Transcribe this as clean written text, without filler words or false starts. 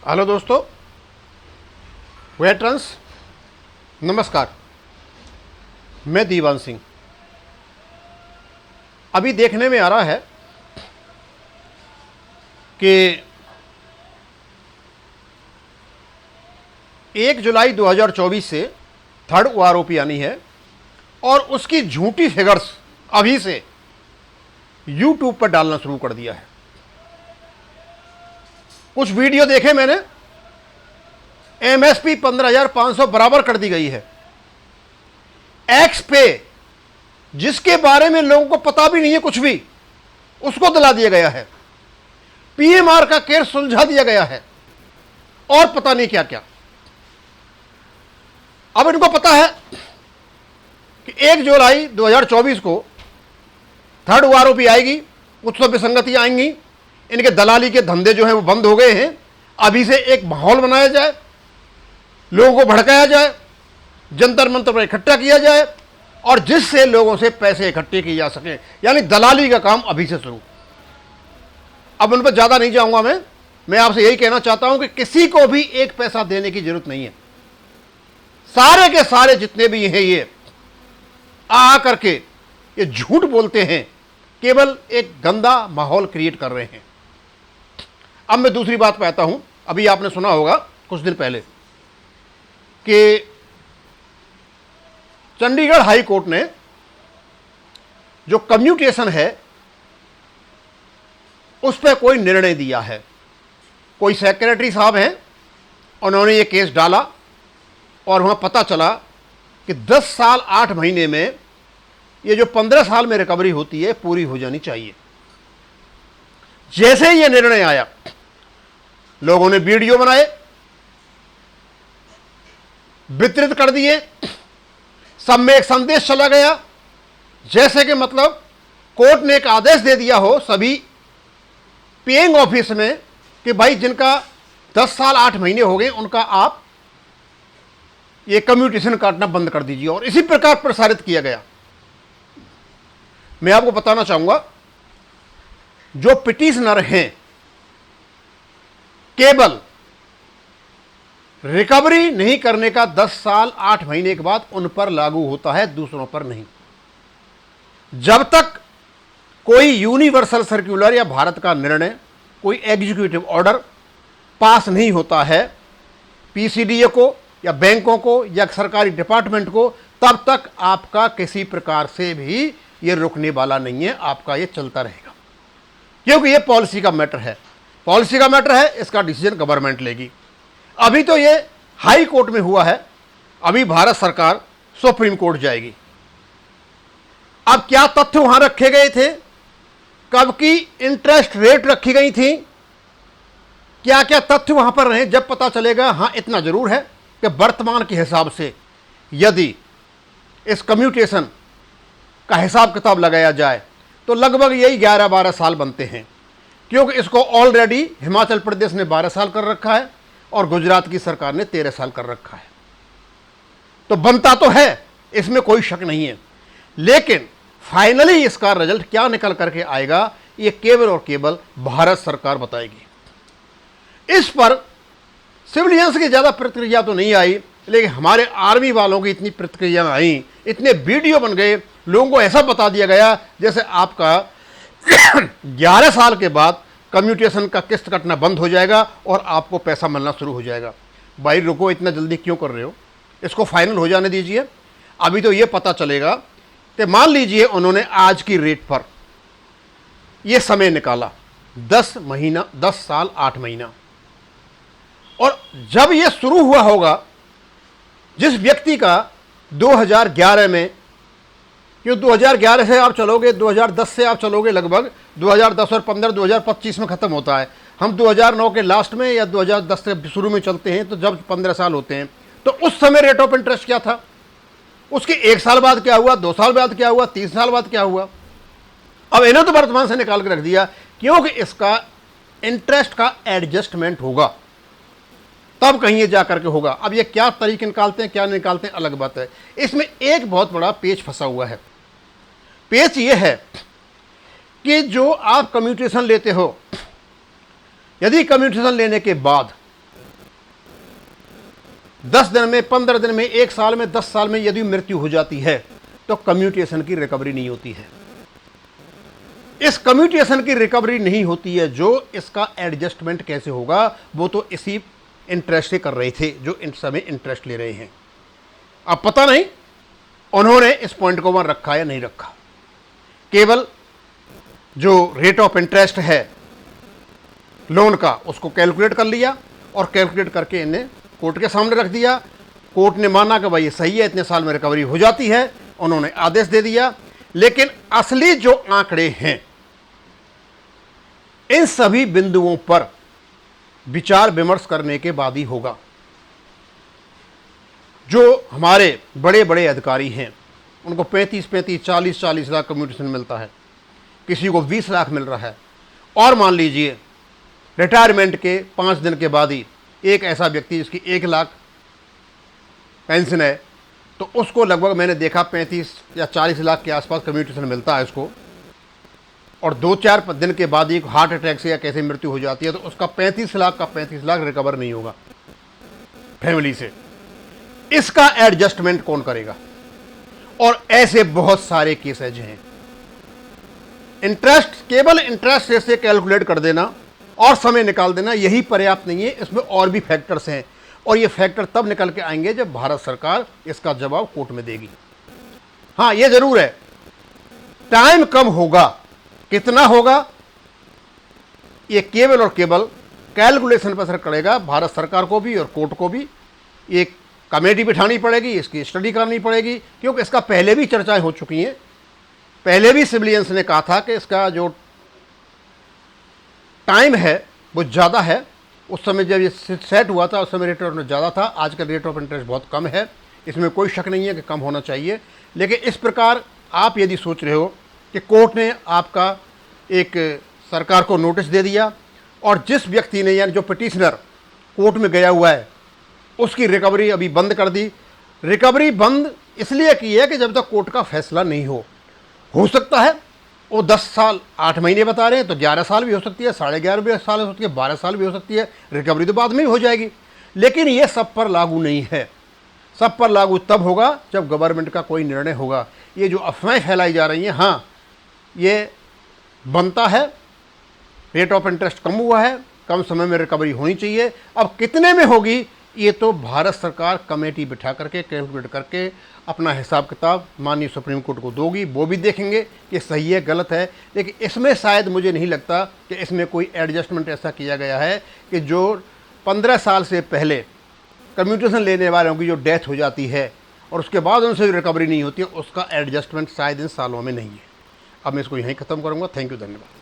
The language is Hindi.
हेलो दोस्तों, वेटरन्स, नमस्कार। मैं दीवान सिंह। अभी देखने में आ रहा है कि 1 जुलाई 2024 से थर्ड ओआरओपी आनी है और उसकी झूठी फिगर्स अभी से यूट्यूब पर डालना शुरू कर दिया है। कुछ वीडियो देखे मैंने, एमएसपी 15,500 बराबर कर दी गई है। एक्स पे, जिसके बारे में लोगों को पता भी नहीं है कुछ भी, उसको दिला दिया गया है। पीएमआर का केस सुलझा दिया गया है और पता नहीं क्या क्या। अब इनको पता है कि 1 जुलाई 2024 को थर्ड ओआरओपी आएगी, कुछ तो विसंगतियां आएंगी। इनके दलाली के धंधे जो हैं वो बंद हो गए हैं। अभी से एक माहौल बनाया जाए, लोगों को भड़काया जाए, जंतर मंतर पर इकट्ठा किया जाए और जिससे लोगों से पैसे इकट्ठे किए जा सके, यानी दलाली का काम अभी से शुरू। अब उन पर ज्यादा नहीं जाऊंगा मैं आपसे यही कहना चाहता हूं कि किसी को भी एक पैसा देने की जरूरत नहीं है। सारे के सारे जितने भी हैं ये आ करके ये झूठ बोलते हैं, केवल एक गंदा माहौल क्रिएट कर रहे हैं। अब मैं दूसरी बात पे आता हूं। अभी आपने सुना होगा कुछ दिन पहले कि चंडीगढ़ हाई कोर्ट ने जो कम्यूटेशन है उस पर कोई निर्णय दिया है। कोई सेक्रेटरी साहब हैं, उन्होंने ये केस डाला और वहां पता चला कि 10 साल 8 महीने में ये जो 15 साल में रिकवरी होती है पूरी हो जानी चाहिए। जैसे ये निर्णय आया, लोगों ने वीडियो बनाए, वितरित कर दिए, सब में एक संदेश चला गया, जैसे कि मतलब कोर्ट ने एक आदेश दे दिया हो सभी पेइंग ऑफिस में कि भाई जिनका 10 साल 8 महीने हो गए उनका आप ये कम्यूटेशन काटना बंद कर दीजिए, और इसी प्रकार प्रसारित किया गया। मैं आपको बताना चाहूंगा, जो पिटिशनर हैं केवल रिकवरी नहीं करने का 10 साल 8 महीने के बाद उन पर लागू होता है, दूसरों पर नहीं। जब तक कोई यूनिवर्सल सर्कुलर या भारत का निर्णय, कोई एग्जीक्यूटिव ऑर्डर पास नहीं होता है पीसीडीए को या बैंकों को या सरकारी डिपार्टमेंट को, तब तक आपका किसी प्रकार से भी ये रुकने वाला नहीं है। आपका ये चलता रहेगा, क्योंकि ये पॉलिसी का मैटर है। पॉलिसी का मैटर है, इसका डिसीजन गवर्नमेंट लेगी। अभी तो ये हाई कोर्ट में हुआ है, अभी भारत सरकार सुप्रीम कोर्ट जाएगी। अब क्या तथ्य वहां रखे गए थे, कब की इंटरेस्ट रेट रखी गई थी, क्या क्या तथ्य वहां पर रहे, जब पता चलेगा। हां, इतना जरूर है कि वर्तमान के हिसाब से यदि इस कम्यूटेशन का हिसाब किताब लगाया जाए तो लगभग यही 11-12 साल बनते हैं, क्योंकि इसको ऑलरेडी हिमाचल प्रदेश ने 12 साल कर रखा है और गुजरात की सरकार ने 13 साल कर रखा है। तो बनता तो है, इसमें कोई शक नहीं है, लेकिन फाइनली इसका रिजल्ट क्या निकल करके आएगा ये केवल और केवल भारत सरकार बताएगी। इस पर सिविलियंस की ज़्यादा प्रतिक्रिया तो नहीं आई, लेकिन हमारे आर्मी वालों की इतनी प्रतिक्रिया आई, इतने वीडियो बन गए, लोगों को ऐसा बता दिया गया जैसे आपका 11 साल के बाद कम्यूटेशन का किस्त कटना बंद हो जाएगा और आपको पैसा मिलना शुरू हो जाएगा। भाई रुको, इतना जल्दी क्यों कर रहे हो, इसको फाइनल हो जाने दीजिए। अभी तो ये पता चलेगा कि मान लीजिए उन्होंने आज की रेट पर ये समय निकाला 10 महीना, 10 साल 8 महीना, और जब ये शुरू हुआ होगा, जिस व्यक्ति का 2011 में, क्यों 2011 से आप चलोगे, 2010 से आप चलोगे, लगभग 2010 और 15 2025 में ख़त्म होता है। हम 2009 के लास्ट में या 2010 से शुरू में चलते हैं, तो जब 15 साल होते हैं तो उस समय रेट ऑफ इंटरेस्ट क्या था, उसके 1 साल बाद क्या हुआ, 2 साल बाद क्या हुआ, 3 साल बाद क्या हुआ। अब इन्हें तो वर्तमान से निकाल के रख दिया, क्योंकि इसका इंटरेस्ट का एडजस्टमेंट होगा, तब कहीं ये जा करके होगा। अब ये क्या तरीके निकालते हैं, क्या निकालते हैं, अलग बात है। इसमें एक बहुत बड़ा पेच फंसा हुआ है। पेच ये है कि जो आप कम्यूटेशन लेते हो, यदि कम्यूटेशन लेने के बाद 10 दिन में, 15 दिन में, 1 साल में, 10 साल में यदि मृत्यु हो जाती है तो कम्यूटेशन की रिकवरी नहीं होती है। इस कम्यूटेशन की रिकवरी नहीं होती है। जो इसका एडजस्टमेंट कैसे होगा वो तो इसी इंटरेस्ट से कर रहे थे जो इन समय इंटरेस्ट ले रहे हैं। अब पता नहीं उन्होंने इस पॉइंट को वहां रखा या नहीं रखा। केवल जो रेट ऑफ इंटरेस्ट है लोन का उसको कैलकुलेट कर लिया और कैलकुलेट करके इन्हें कोर्ट के सामने रख दिया। कोर्ट ने माना कि भाई ये सही है, इतने साल में रिकवरी हो जाती है, उन्होंने आदेश दे दिया। लेकिन असली जो आंकड़े हैं इन सभी बिंदुओं पर विचार विमर्श करने के बाद ही होगा। जो हमारे बड़े बड़े अधिकारी हैं उनको 35-35, 40-40 लाख कम्यूटेशन मिलता है, किसी को 20 लाख मिल रहा है। और मान लीजिए रिटायरमेंट के 5 दिन के बाद ही एक ऐसा व्यक्ति जिसकी 1 लाख पेंशन है तो उसको लगभग मैंने देखा 35 या 40 लाख के आसपास कम्यूटेशन मिलता है उसको, और 2-4 दिन के बाद ही हार्ट अटैक से या कैसे मृत्यु हो जाती है तो उसका 35 लाख का 35 लाख रिकवर नहीं होगा फैमिली से। इसका एडजस्टमेंट कौन करेगा? और ऐसे बहुत सारे केसेज हैं। इंटरेस्ट, केवल इंटरेस्ट रेट से कैलकुलेट कर देना और समय निकाल देना यही पर्याप्त नहीं है, इसमें और भी फैक्टर्स हैं और ये फैक्टर तब निकल के आएंगे जब भारत सरकार इसका जवाब कोर्ट में देगी। हाँ, ये जरूर है टाइम कम होगा, कितना होगा ये केवल और केवल कैलकुलेशन पर असर करेगा। भारत सरकार को भी और कोर्ट को भी एक कमेटी बिठानी पड़ेगी, इसकी स्टडी करनी पड़ेगी, क्योंकि इसका पहले भी चर्चाएं हो चुकी हैं। पहले भी सिविलियंस ने कहा था कि इसका जो टाइम है वो ज़्यादा है। उस समय जब ये सेट हुआ था उस समय रेट ऑफ इंटरेस्ट ज़्यादा था, आज का रेट ऑफ इंटरेस्ट बहुत कम है, इसमें कोई शक नहीं है कि कम होना चाहिए। लेकिन इस प्रकार आप यदि सोच रहे हो कि कोर्ट ने आपका एक सरकार को नोटिस दे दिया और जिस व्यक्ति ने यानी जो पिटिशनर कोर्ट में गया हुआ है उसकी रिकवरी अभी बंद कर दी। रिकवरी बंद इसलिए की है कि जब तक कोर्ट का फैसला नहीं हो सकता है वो 10 साल 8 महीने बता रहे हैं तो 11 साल भी हो सकती है, 11.5 साल हो सकती है, 12 साल भी हो सकती है। रिकवरी तो बाद में ही हो जाएगी। लेकिन ये सब पर लागू नहीं है। सब पर लागू तब होगा जब गवर्नमेंट का कोई निर्णय होगा। ये जो अफवाहें फैलाई जा रही हैं, हाँ ये बनता है, रेट ऑफ इंटरेस्ट कम हुआ है, कम समय में रिकवरी होनी चाहिए। अब कितने में होगी ये तो भारत सरकार कमेटी बिठा करके कैलकुलेट करके अपना हिसाब किताब माननीय सुप्रीम कोर्ट को दोगी, वो भी देखेंगे कि सही है गलत है। लेकिन इसमें शायद मुझे नहीं लगता कि इसमें कोई एडजस्टमेंट ऐसा किया गया है कि जो 15 साल से पहले कम्यूटेशन लेने वालों की जो डेथ हो जाती है और उसके बाद उनसे रिकवरी नहीं होती है, उसका एडजस्टमेंट शायद इन सालों में नहीं है। अब मैं इसको यहीं ख़त्म करूँगा। थैंक यू, धन्यवाद।